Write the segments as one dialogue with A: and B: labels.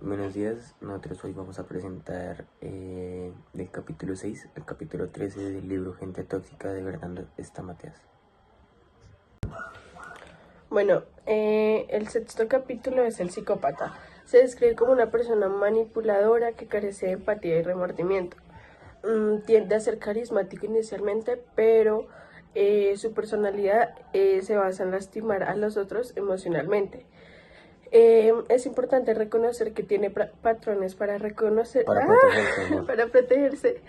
A: Buenos días, nosotros hoy vamos a presentar del capítulo 6 el capítulo 13 del libro Gente Tóxica de Fernando Estamateas.
B: Bueno, el sexto capítulo es el psicópata. Se describe como una persona manipuladora que carece de empatía y remordimiento. Tiende a ser carismático inicialmente, pero su personalidad se basa en lastimar a los otros emocionalmente. Es importante reconocer que tiene patrones para
A: protegerse, ¿no?
B: para protegerse.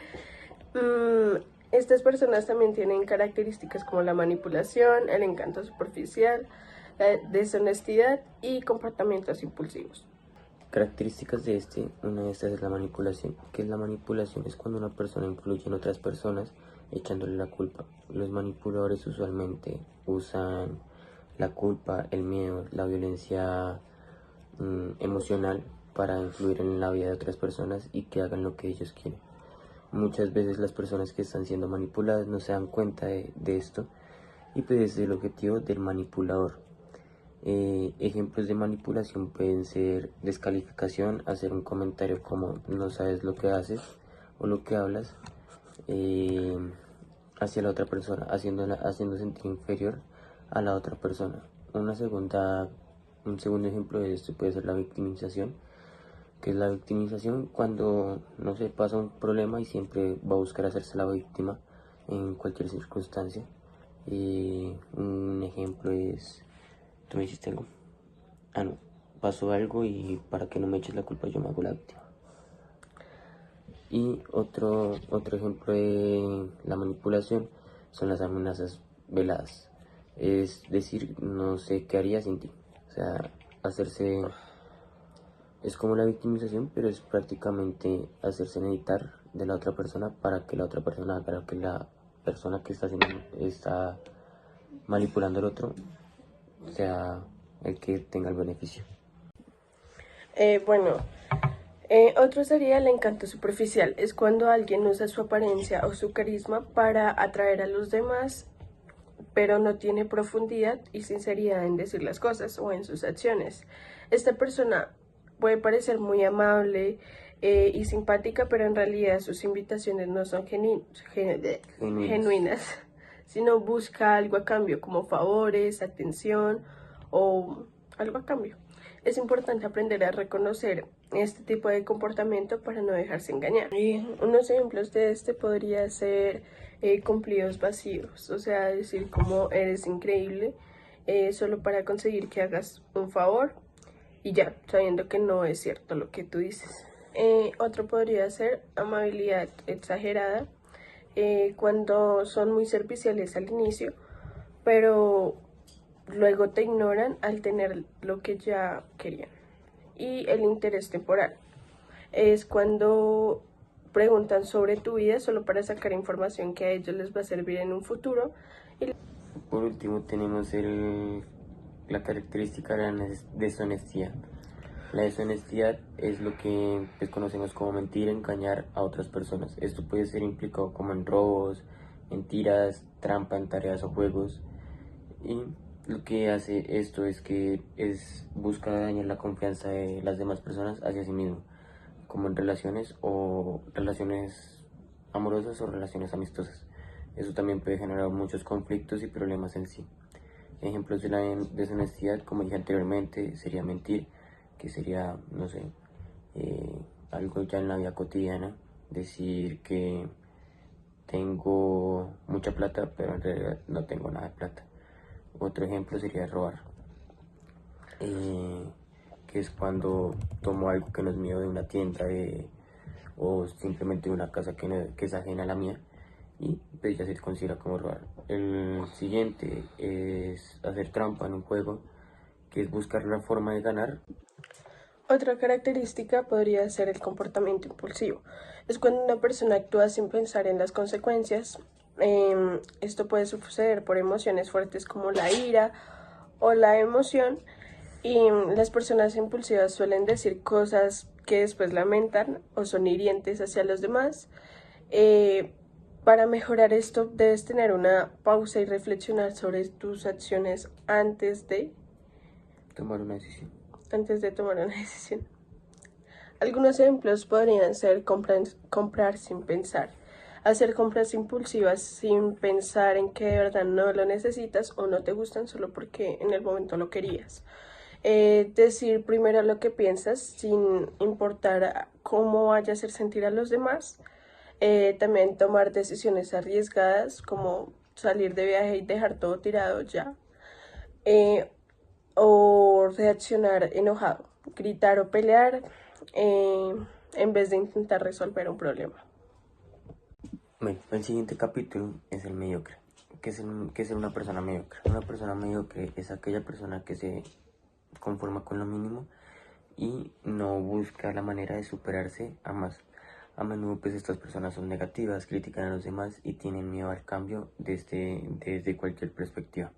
B: Estas personas también tienen características como la manipulación, el encanto superficial, la deshonestidad y comportamientos impulsivos.
A: Características de una de estas es la manipulación. ¿Qué es la manipulación? Es cuando una persona influye en otras personas echándole la culpa. Los manipuladores usualmente usan la culpa, el miedo, la violencia emocional para influir en la vida de otras personas y que hagan lo que ellos quieren. Muchas veces las personas que están siendo manipuladas no se dan cuenta de esto y pues ese es el objetivo del manipulador. Ejemplos de manipulación pueden ser descalificación, hacer un comentario como no sabes lo que haces o lo que hablas hacia la otra persona, haciendo sentir inferior a la otra persona. Un segundo ejemplo de esto puede ser la victimización, que es la victimización cuando no se pasa un problema y siempre va a buscar hacerse la víctima en cualquier circunstancia. Un ejemplo es: tú me hiciste algo, no, pasó algo y para que no me eches la culpa yo me hago la víctima. Y otro ejemplo de la manipulación son las amenazas veladas, es decir, no sé qué haría sin ti. O sea, es como la victimización, pero es prácticamente hacerse necesitar de la otra persona para que la otra persona haga lo que la persona que está manipulando al otro sea el que tenga el beneficio.
B: Otro sería el encanto superficial. Es cuando alguien usa su apariencia o su carisma para atraer a los demás, pero no tiene profundidad y sinceridad en decir las cosas o en sus acciones. Esta persona puede parecer muy amable y simpática, pero en realidad sus invitaciones no son genuinas, sino busca algo a cambio, como favores, atención o algo a cambio. Es importante aprender a reconocer este tipo de comportamiento para no dejarse engañar. Y unos ejemplos de este podría ser cumplidos vacíos, o sea, decir como eres increíble solo para conseguir que hagas un favor y ya, sabiendo que no es cierto lo que tú dices. Otro podría ser amabilidad exagerada, cuando son muy serviciales al inicio, pero luego te ignoran al tener lo que ya querían. Y el interés temporal es cuando preguntan sobre tu vida solo para sacar información que a ellos les va a servir en un futuro.
A: Por último tenemos la característica de la deshonestidad. La deshonestidad es lo que pues, conocemos como mentir, engañar a otras personas. Esto puede ser implicado como en robos, mentiras, trampa en tareas o juegos. Y lo que hace esto es que busca dañar la confianza de las demás personas hacia sí mismo, como en relaciones amorosas o relaciones amistosas. Eso también puede generar muchos conflictos y problemas en sí. Ejemplos de la deshonestidad, como dije anteriormente, sería mentir, que sería, no sé, algo ya en la vida cotidiana, decir que tengo mucha plata, pero en realidad no tengo nada de plata. Otro ejemplo sería robar, que es cuando tomo algo que no es mío de una tienda o simplemente de una casa que es ajena a la mía, y pues ya se considera como robar. El siguiente es hacer trampa en un juego, que es buscar la forma de ganar.
B: Otra característica podría ser el comportamiento impulsivo. Es cuando una persona actúa sin pensar en las consecuencias. Esto puede suceder por emociones fuertes como la ira o la emoción. Y las personas impulsivas suelen decir cosas que después lamentan o son hirientes hacia los demás. Para mejorar esto debes tener una pausa y reflexionar sobre tus acciones
A: Tomar una decisión.
B: antes de tomar una decisión. Algunos ejemplos podrían ser comprar sin pensar, hacer compras impulsivas sin pensar en que de verdad no lo necesitas o no te gustan solo porque en el momento lo querías. Decir primero lo que piensas sin importar cómo vaya a hacer sentir a los demás. También tomar decisiones arriesgadas como salir de viaje y dejar todo tirado ya. Eh, o reaccionar enojado, gritar o pelear en vez de intentar resolver un problema.
A: Bueno, el siguiente capítulo es el mediocre. ¿Qué es una persona mediocre? Una persona mediocre es aquella persona que se conforma con lo mínimo y no busca la manera de superarse a más. A menudo pues estas personas son negativas, critican a los demás y tienen miedo al cambio desde cualquier perspectiva.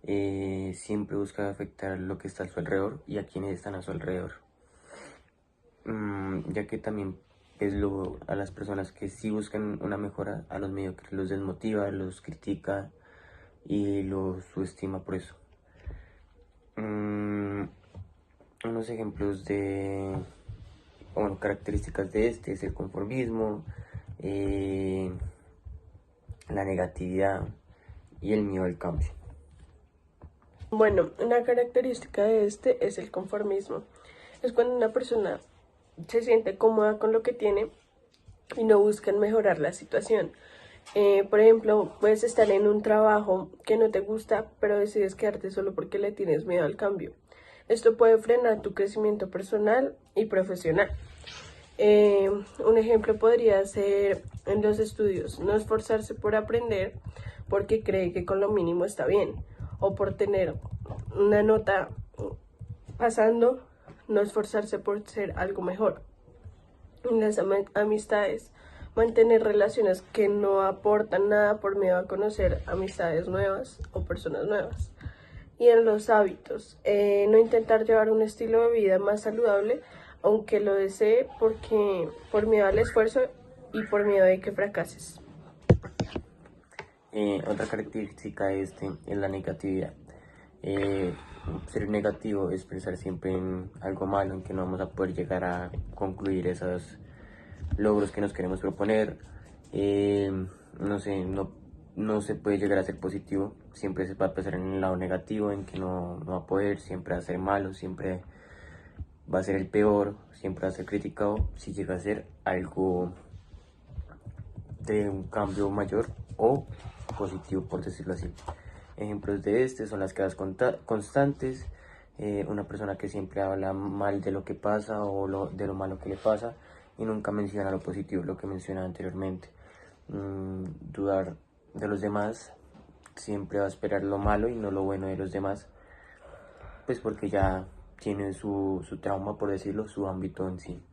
A: Siempre busca afectar lo que está a su alrededor y a quienes están a su alrededor. Ya que también a las personas que sí buscan una mejora, a los mediocres los desmotiva, los critica y los subestima por eso. Unos ejemplos características de este es el conformismo, la negatividad y el miedo al cambio.
B: Bueno, una característica de este es el conformismo. Es cuando una persona se siente cómoda con lo que tiene y no buscan mejorar la situación. Por ejemplo, puedes estar en un trabajo que no te gusta, pero decides quedarte solo porque le tienes miedo al cambio. Esto puede frenar tu crecimiento personal y profesional. Un ejemplo podría ser en los estudios, no esforzarse por aprender porque cree que con lo mínimo está bien, o por tener una nota pasando, no esforzarse por ser algo mejor. En las amistades, mantener relaciones que no aportan nada por miedo a conocer amistades nuevas o personas nuevas. Y en los hábitos, no intentar llevar un estilo de vida más saludable, aunque lo desee, por miedo al esfuerzo y por miedo de que fracases.
A: Otra característica de este es la negatividad. Ser negativo es pensar siempre en algo malo, en que no vamos a poder llegar a concluir esos logros que nos queremos proponer. No se puede llegar a ser positivo, siempre se va a pensar en el lado negativo, en que no va a poder, siempre va a ser malo, siempre va a ser el peor, siempre va a ser criticado si llega a ser algo de un cambio mayor o positivo, por decirlo así. Ejemplos de este son las quedas constantes, una persona que siempre habla mal de lo que pasa o de lo malo que le pasa y nunca menciona lo positivo, lo que mencionaba anteriormente. Dudar de los demás, siempre va a esperar lo malo y no lo bueno de los demás, pues porque ya tiene su trauma, por decirlo, su ámbito en sí.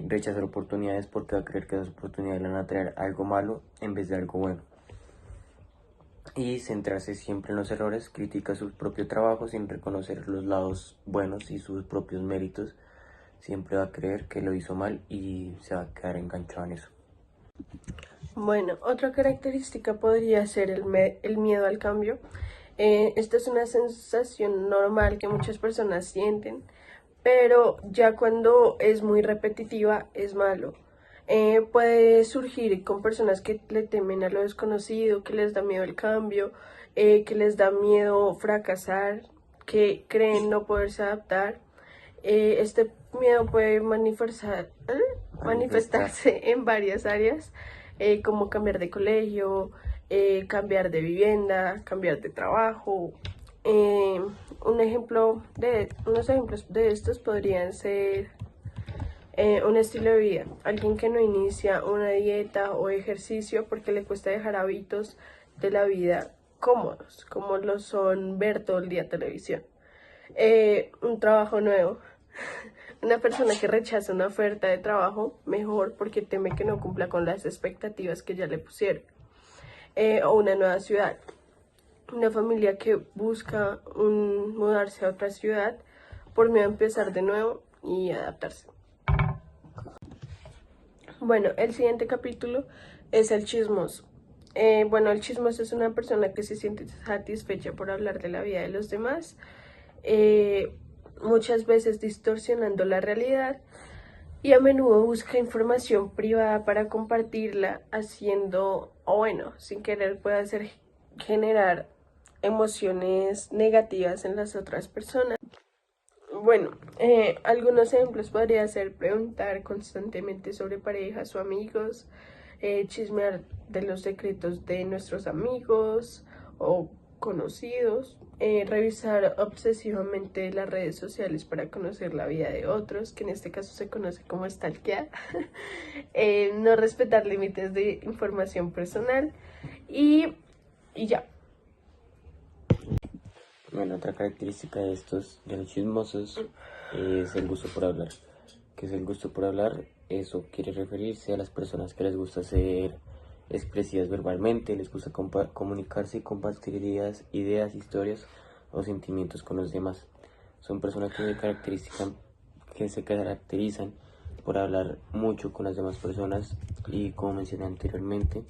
A: Rechazar oportunidades porque va a creer que esas oportunidades le van a traer algo malo en vez de algo bueno. Y centrarse siempre en los errores, critica su propio trabajo sin reconocer los lados buenos y sus propios méritos. Siempre va a creer que lo hizo mal y se va a quedar enganchado en eso.
B: Bueno, otra característica podría ser el miedo al cambio. Esta es una sensación normal que muchas personas sienten, pero ya cuando es muy repetitiva es malo. Puede surgir con personas que le temen a lo desconocido, que les da miedo el cambio, que les da miedo fracasar, que creen no poderse adaptar. Este miedo puede manifestarse en varias áreas, como cambiar de colegio, cambiar de vivienda, cambiar de trabajo. Unos ejemplos de estos podrían ser un estilo de vida, alguien que no inicia una dieta o ejercicio porque le cuesta dejar hábitos de la vida cómodos, como lo son ver todo el día televisión. Un trabajo nuevo, una persona que rechaza una oferta de trabajo mejor porque teme que no cumpla con las expectativas que ya le pusieron. O una nueva ciudad, una familia que busca mudarse a otra ciudad por miedo a empezar de nuevo y adaptarse. Bueno, el siguiente capítulo es el chismoso. El chismoso es una persona que se siente satisfecha por hablar de la vida de los demás. muchas veces distorsionando la realidad, y a menudo busca información privada para compartirla, haciendo, o bueno, sin querer puede hacer generar emociones negativas en las otras personas. Bueno, algunos ejemplos podría ser preguntar constantemente sobre parejas o amigos, chismear de los secretos de nuestros amigos o conocidos, revisar obsesivamente las redes sociales para conocer la vida de otros, que en este caso se conoce como stalkear, no respetar límites de información personal y ya.
A: Bueno, otra característica de los chismosos, es el gusto por hablar. ¿Qué es el gusto por hablar? Eso quiere referirse a las personas que les gusta ser expresivas verbalmente, les gusta comunicarse y compartir ideas, historias o sentimientos con los demás. Son personas que se caracterizan por hablar mucho con las demás personas y, como mencioné anteriormente,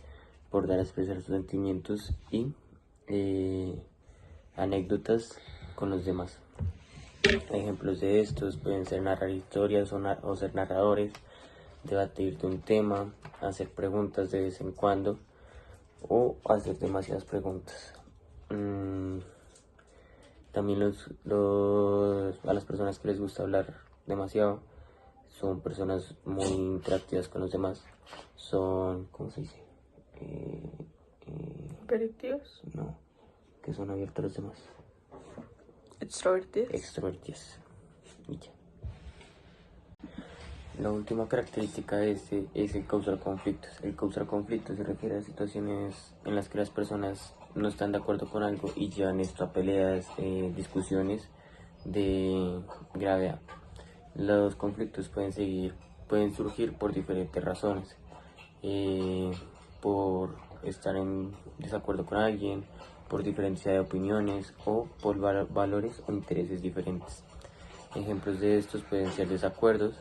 A: por dar a expresar sus sentimientos y anécdotas con los demás. Ejemplos de estos pueden ser narrar historias o ser narradores, debatir de un tema, hacer preguntas de vez en cuando o hacer demasiadas preguntas. También a las personas que les gusta hablar demasiado son personas muy interactivas con los demás. Son, ¿cómo se dice?
B: ¿Hiperactivos?
A: No, que son abiertos a los demás.
B: ¿Extrovertidos?
A: Extrovertidas. Y ya. La última característica de este es el causar conflictos. El causar conflictos se refiere a situaciones en las que las personas no están de acuerdo con algo y llevan esto a peleas, discusiones de gravedad. Los conflictos pueden surgir por diferentes razones. Por estar en desacuerdo con alguien, por diferencia de opiniones o por valores o intereses diferentes. Ejemplos de estos pueden ser desacuerdos,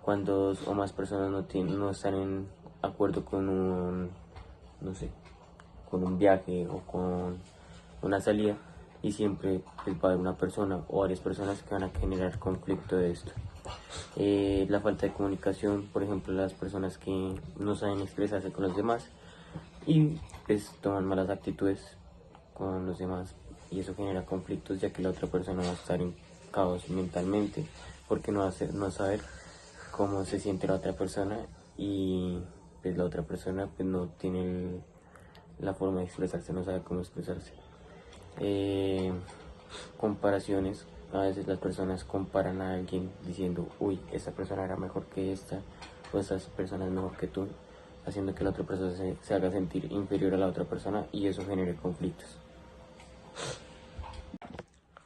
A: cuando dos o más personas no están en acuerdo con con un viaje o con una salida, y siempre va a haber una persona o varias personas que van a generar conflicto de esto. La falta de comunicación, por ejemplo, las personas que no saben expresarse con los demás y pues toman malas actitudes con los demás, y eso genera conflictos, ya que la otra persona va a estar en caos mentalmente porque no va a saber cómo se siente la otra persona, y pues la otra persona pues no tiene la forma de expresarse, no sabe cómo expresarse. Comparaciones. A veces las personas comparan a alguien diciendo, uy, esta persona era mejor que esta, o esta persona es mejor que tú, haciendo que la otra persona se haga sentir inferior a la otra persona, y eso genere conflictos.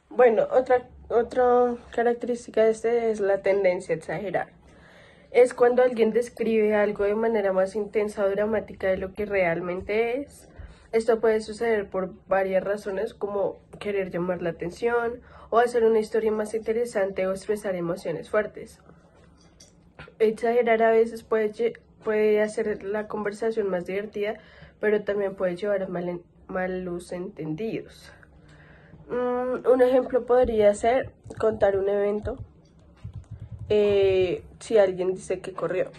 B: Bueno, otra característica de este es la tendencia a exagerar. Es cuando alguien describe algo de manera más intensa o dramática de lo que realmente es. Esto puede suceder por varias razones, como querer llamar la atención o hacer una historia más interesante o expresar emociones fuertes. Exagerar a veces puede hacer la conversación más divertida, pero también puede llevar a malos entendidos. Un ejemplo podría ser contar un evento. Si alguien dice que corrió.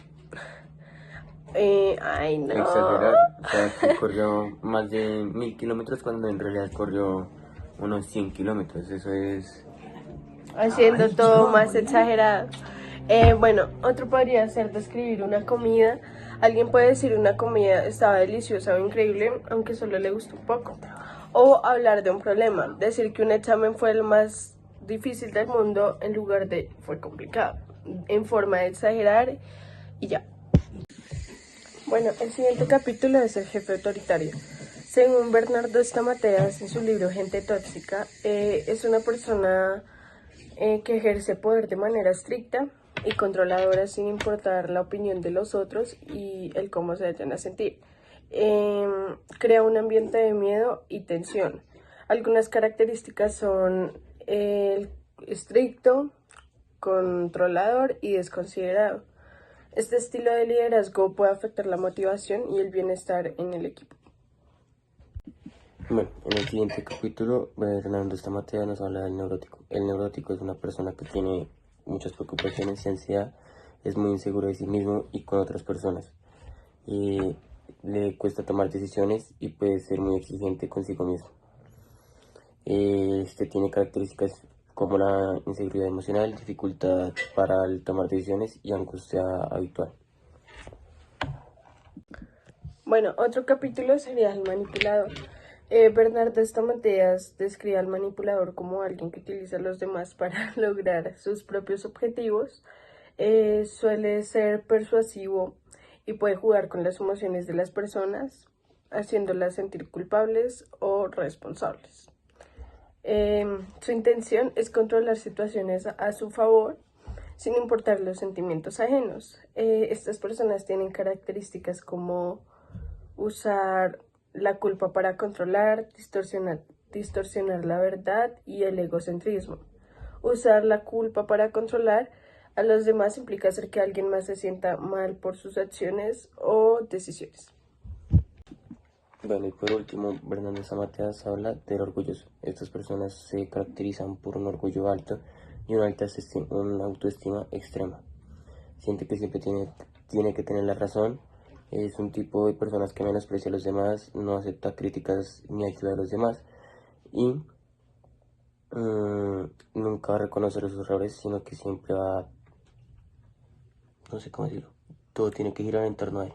B: Ay, no.
A: Exagerar, o sea, que corrió más de 1000 kilómetros cuando en realidad corrió unos 100 kilómetros. Eso es...
B: Haciendo todo más exagerado. Bueno, otro podría ser describir una comida. Alguien puede decir una comida estaba deliciosa o increíble, aunque solo le gustó un poco. O hablar de un problema, decir que un examen fue el más difícil del mundo en lugar de fue complicado, en forma de exagerar y ya. Bueno, el siguiente capítulo es el jefe autoritario. Según Bernardo Estamateas en su libro Gente Tóxica, es una persona que ejerce poder de manera estricta y controladora sin importar la opinión de los otros y el cómo se vayan a sentir. Crea un ambiente de miedo y tensión. Algunas características son el estricto, controlador y desconsiderado. Este estilo de liderazgo puede afectar la motivación y el bienestar en el equipo.
A: Bueno, en el siguiente capítulo, Hernando Stamatea nos habla del neurótico. El neurótico es una persona que tiene muchas preocupaciones y ansiedad, es muy inseguro de sí mismo y con otras personas. Y le cuesta tomar decisiones y puede ser muy exigente consigo mismo. Este tiene características como la inseguridad emocional, dificultad para el tomar decisiones y angustia habitual.
B: Bueno, otro capítulo sería el manipulador. Bernardo Estamateas describe al manipulador como alguien que utiliza a los demás para lograr sus propios objetivos. Suele ser persuasivo y puede jugar con las emociones de las personas, haciéndolas sentir culpables o responsables. Su intención es controlar situaciones a su favor, sin importar los sentimientos ajenos. Estas personas tienen características como usar la culpa para controlar, distorsionar la verdad y el egocentrismo. Usar la culpa para controlar a los demás implica hacer que alguien más se sienta mal por sus acciones o decisiones.
A: Bueno, y por último, Bernardo Samateas habla del orgulloso. Estas personas se caracterizan por un orgullo alto y una autoestima extrema. Siente que siempre tiene que tener la razón. Es un tipo de personas que menosprecia a los demás, no acepta críticas ni ayuda a los demás y nunca va a reconocer sus errores, sino que siempre va, no sé cómo decirlo, todo tiene que girar en torno a él.